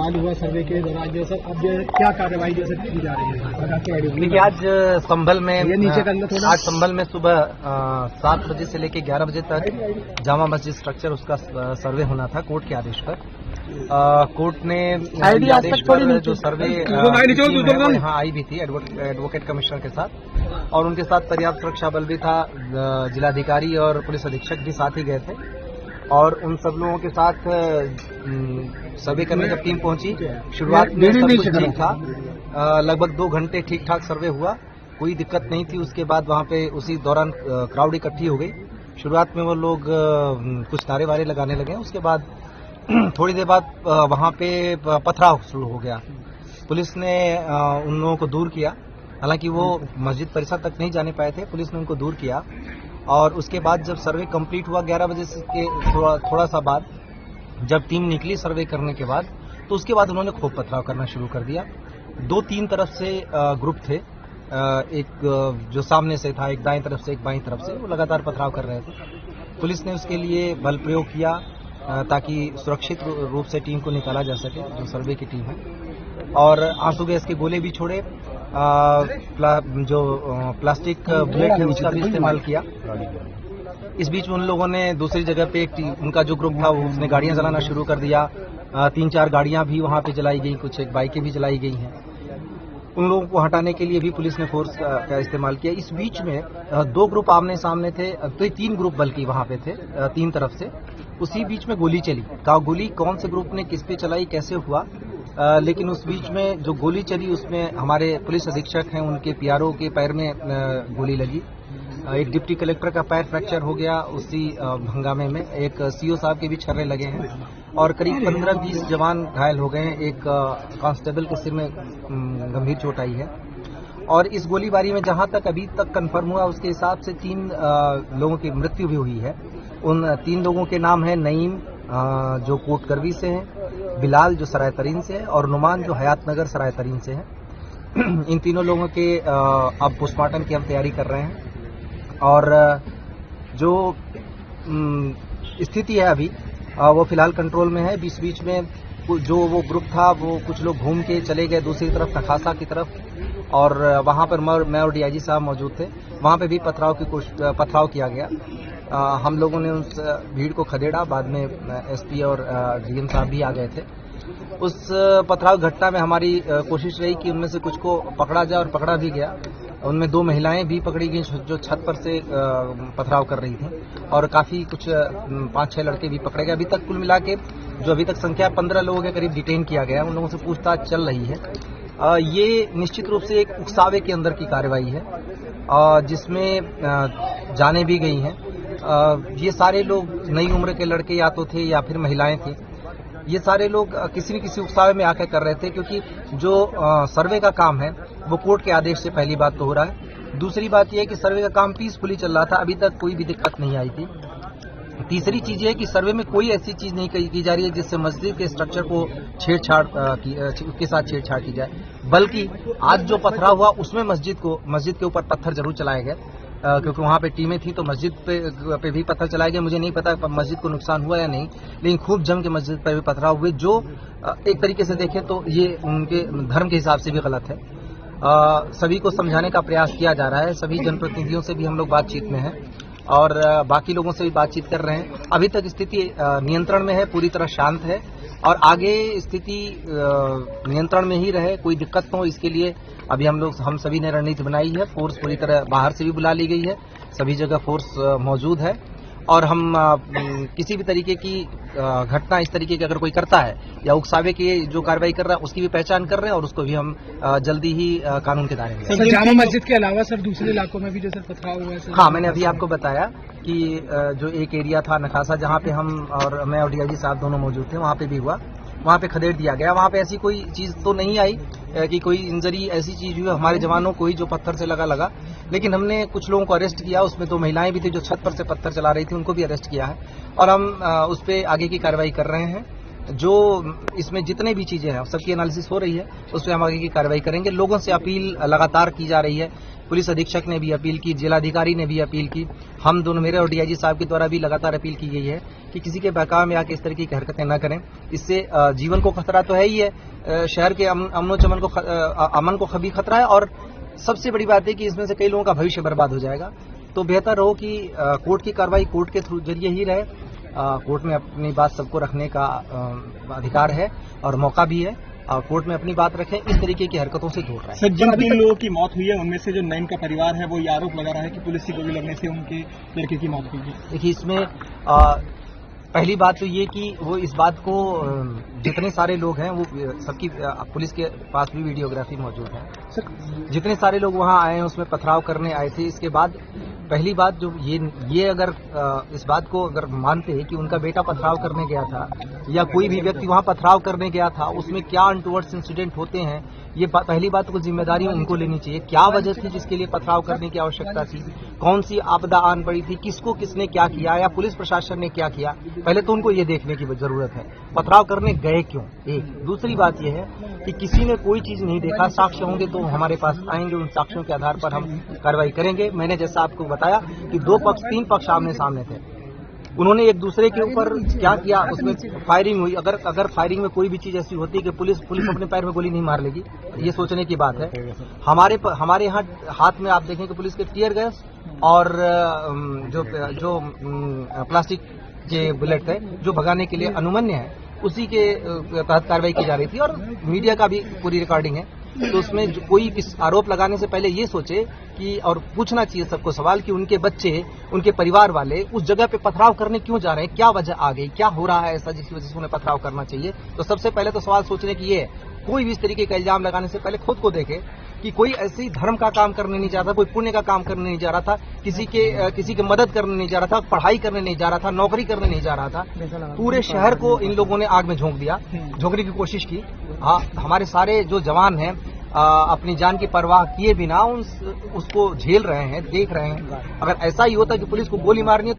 सवाल हुआ सर्वे के दौरान जो सर अब क्या कार्रवाई जो सर की जा रही है? देखिए आज संभल में सुबह 7 बजे से लेकर 11 बजे तक जामा मस्जिद स्ट्रक्चर उसका सर्वे होना था कोर्ट के आदेश पर। कोर्ट ने आदेश पर जो सर्वे यहाँ आई भी थी एडवोकेट कमिश्नर के साथ, और उनके साथ पर्याप्त सुरक्षा बल भी था, जिलाधिकारी और पुलिस अधीक्षक भी साथ ही गए थे। और उन सब लोगों के साथ सर्वे करने जब टीम पहुंची, शुरुआत में सब कुछ ठीक था, लगभग 2 घंटे ठीक ठाक सर्वे हुआ, कोई दिक्कत नहीं थी। उसके बाद वहां पे उसी दौरान क्राउड इकट्ठी हो गई। शुरुआत में वो लोग कुछ नारे वारे लगाने लगे, उसके बाद थोड़ी देर बाद वहां पे पथराव शुरू हो गया। पुलिस ने उन लोगों को दूर किया, हालांकि वो मस्जिद परिसर तक नहीं जाने पाए थे, पुलिस ने उनको दूर किया। और उसके बाद जब सर्वे कंप्लीट हुआ 11 बजे के थोड़ा सा बाद, जब टीम निकली सर्वे करने के बाद, तो उसके बाद उन्होंने खूब पथराव करना शुरू कर दिया। 2-3 तरफ से ग्रुप थे, एक जो सामने से था, एक दाएं तरफ से, एक बाईं तरफ से, वो लगातार पथराव कर रहे थे। पुलिस ने उसके लिए बल प्रयोग किया ताकि सुरक्षित रूप से टीम को निकाला जा सके, जो सर्वे की टीम है, और आंसू गैस के गोले भी छोड़े, जो प्लास्टिक बुलेट है उसका भी इस्तेमाल किया। इस बीच उन लोगों ने दूसरी जगह पे उनका जो ग्रुप था उसने गाड़ियां जलाना शुरू कर दिया। 3-4 गाड़ियां भी वहां पे जलाई गई, कुछ एक बाइकें भी जलाई गई हैं। उन लोगों को हटाने के लिए भी पुलिस ने फोर्स का इस्तेमाल किया। इस बीच में 2 ग्रुप आमने सामने थे, तो 3 ग्रुप बल्कि वहां पे थे 3 तरफ से। उसी बीच में गोली चली। गोली कौन से ग्रुप ने किस पे चलाई, कैसे हुआ, लेकिन उस बीच में जो गोली चली उसमें हमारे पुलिस अधीक्षक हैं, उनके पीआरओ के पैर में गोली लगी। एक डिप्टी कलेक्टर का पैर फ्रैक्चर हो गया उसी हंगामे में। एक सीओ साहब के भी छर्रे लगे हैं और करीब 15-20 जवान घायल हो गए हैं। एक कांस्टेबल के सिर में गंभीर चोट आई है। और इस गोलीबारी में जहां तक अभी तक कंफर्म हुआ उसके हिसाब से 3 लोगों की मृत्यु भी हुई है। उन 3 लोगों के नाम है नईम जो कोट करवी से है, बिलाल जो सराय तरीन से है, और नुमान जो हयात नगर सराय तरीन से है। इन तीनों लोगों के अब पोस्टमार्टम की हम तैयारी कर रहे हैं। और जो स्थिति है अभी वो फिलहाल कंट्रोल में है। बीच में जो वो ग्रुप था वो कुछ लोग घूम के चले गए दूसरी तरफ, नखासा की तरफ, और वहां पर मैं और डीआईजी साहब मौजूद थे। वहां पे भी पथराव किया गया। हम लोगों ने उस भीड़ को खदेड़ा, बाद में एसपी और डीएम साहब भी आ गए थे। उस पथराव घटना में हमारी कोशिश रही कि उनमें से कुछ को पकड़ा जाए, और पकड़ा भी गया। उनमें 2 महिलाएं भी पकड़ी गई जो छत पर से पथराव कर रही थी, और काफी कुछ 5-6 लड़के भी पकड़े गए। अभी तक कुल मिला के जो अभी तक संख्या 15 लोगों के करीब डिटेन किया गया, उन लोगों से पूछताछ चल रही है। ये निश्चित रूप से एक उकसावे के अंदर की कार्रवाई है, जिसमें जानें भी गई हैं। ये सारे लोग नई उम्र के लड़के या तो थे या फिर महिलाएं थी। ये सारे लोग किसी न किसी उकसावे में आकर कर रहे थे, क्योंकि जो सर्वे का काम है वो कोर्ट के आदेश से पहली बात तो हो रहा है। दूसरी बात यह है कि सर्वे का काम पीसफुली चल रहा था, अभी तक कोई भी दिक्कत नहीं आई थी। तीसरी चीज है कि सर्वे में कोई ऐसी चीज नहीं की जा रही है जिससे मस्जिद के स्ट्रक्चर को उसके साथ छेड़छाड़ की जाए, बल्कि आज जो पथराव हुआ उसमें मस्जिद के ऊपर पत्थर जरूर चलाए गए, क्योंकि वहां पे टीमें थी, तो मस्जिद पे भी पत्थर चलाए गए। मुझे नहीं पता मस्जिद को नुकसान हुआ या नहीं, लेकिन खूब जम के मस्जिद पर भी पथराव हुए, जो एक तरीके से देखें तो ये उनके धर्म के हिसाब से भी गलत है। सभी को समझाने का प्रयास किया जा रहा है। सभी जनप्रतिनिधियों से भी हम लोग बातचीत में हैं, और बाकी लोगों से भी बातचीत कर रहे हैं। अभी तक स्थिति नियंत्रण में है, पूरी तरह शांत है, और आगे स्थिति नियंत्रण में ही रहे, कोई दिक्कत न हो, इसके लिए अभी हम सभी ने रणनीति बनाई है। फोर्स पूरी तरह बाहर से भी बुला ली गई है, सभी जगह फोर्स मौजूद है, और हम किसी भी तरीके की घटना इस तरीके की अगर कोई करता है या उकसावे की जो कार्रवाई कर रहा है उसकी भी पहचान कर रहे हैं, और उसको भी हम जल्दी ही कानून के दायरे में। सर, जामा मस्जिद के अलावा सर दूसरे इलाकों में भी जो सर पथराव हुआ है? हाँ, मैंने अभी आपको बताया कि जो एक एरिया था नखासा, जहाँ पे हम और मैं और डीआईजी साहब दोनों मौजूद थे, वहाँ पे भी हुआ, वहाँ पे खदेड़ दिया गया। वहाँ पे ऐसी कोई चीज तो नहीं आई कि कोई इंजरी ऐसी चीज हुई हमारे जवानों को ही जो पत्थर से लगा, लेकिन हमने कुछ लोगों को अरेस्ट किया। उसमें 2 महिलाएं भी थी जो छत पर से पत्थर चला रही थी, उनको भी अरेस्ट किया है, और हम उस पर आगे की कार्रवाई कर रहे हैं। जो इसमें जितने भी चीजें हैं सबकी एनालिसिस हो रही है, उस पर हम आगे की कार्रवाई करेंगे। लोगों से अपील लगातार की जा रही है पुलिस अधीक्षक ने भी अपील की, जिलाधिकारी ने भी अपील की, हम दोनों, मेरे और डीआईजी साहब के द्वारा भी लगातार अपील की गई है कि किसी के बहकावे में आके इस तरीके की हरकतें न करें। इससे जीवन को खतरा तो है ही है, शहर के अमन को भी खतरा है, और सबसे बड़ी बात है कि इसमें से कई लोगों का भविष्य बर्बाद हो जाएगा। तो बेहतर हो कि कोर्ट की कार्रवाई कोर्ट के थ्रू जरिए ही रहे। कोर्ट में अपनी बात सबको रखने का अधिकार है और मौका भी है। कोर्ट में अपनी बात रखें, इस तरीके की हरकतों से दूर रहें। सर, जिन 3 लोगों की मौत हुई है उनमें से जो नईम का परिवार है वो ये आरोप लगा रहा है कि पुलिस की गोली लगने से उनके लड़के की मौत हुई है। देखिए, इसमें पहली बात तो ये कि वो इस बात को, जितने सारे लोग हैं वो सबकी पुलिस के पास भी वीडियोग्राफी मौजूद है। जितने सारे लोग वहां आए हैं उसमें पथराव करने आए थे। इसके बाद पहली बात जो ये अगर इस बात को अगर मानते हैं कि उनका बेटा पथराव करने गया था या कोई भी व्यक्ति वहां पथराव करने गया था, उसमें क्या अनटूवर्ड्स इंसिडेंट होते हैं, ये पहली बात को जिम्मेदारी उनको लेनी चाहिए। क्या वजह थी जिसके लिए पथराव करने की आवश्यकता थी, कौन सी आपदा आन पड़ी थी, किसको किसने क्या किया या पुलिस प्रशासन ने क्या किया, पहले तो उनको ये देखने की जरूरत है। पथराव करने गए क्यों, एक। दूसरी बात यह है कि किसी ने कोई चीज नहीं देखा, साक्ष्य होंगे तो हमारे पास आएंगे, उन साक्ष्यों के आधार पर हम कार्रवाई करेंगे। मैंने जैसा आपको बताया कि 3 पक्ष आमने सामने थे, उन्होंने एक दूसरे के ऊपर क्या किया, उसमें फायरिंग हुई। अगर फायरिंग में कोई भी चीज ऐसी होती है कि पुलिस अपने पैर में गोली नहीं मार लेगी, ये सोचने की बात है। हमारे यहाँ हाथ में आप देखें कि पुलिस के टीयर गैस और जो प्लास्टिक के बुलेट है जो भगाने के लिए अनुमन्य है, उसी के तहत कार्रवाई की जा रही थी और मीडिया का भी पूरी रिकॉर्डिंग है। तो उसमें कोई आरोप लगाने से पहले ये सोचे कि, और पूछना चाहिए सबको सवाल कि उनके बच्चे, उनके परिवार वाले उस जगह पे पथराव करने क्यों जा रहे हैं, क्या वजह आ गई, क्या हो रहा है ऐसा जिसकी वजह से उन्हें पथराव करना चाहिए। तो सबसे पहले तो सवाल सोचने की ये है, कोई भी इस तरीके का इल्जाम लगाने से पहले खुद को देखे कि कोई ऐसी धर्म का काम करने नहीं जा रहा था, कोई पुण्य का काम करने नहीं जा रहा था, किसी के मदद करने नहीं जा रहा था, पढ़ाई करने नहीं जा रहा था, नौकरी करने नहीं जा रहा था। पूरे शहर को इन लोगों ने आग में झोंक दिया, झोंकने की कोशिश की। हाँ, हमारे सारे जो जवान हैं अपनी जान की परवाह किए बिना उसको झेल रहे हैं, देख रहे हैं। अगर ऐसा ही होता कि पुलिस को गोली मारनी है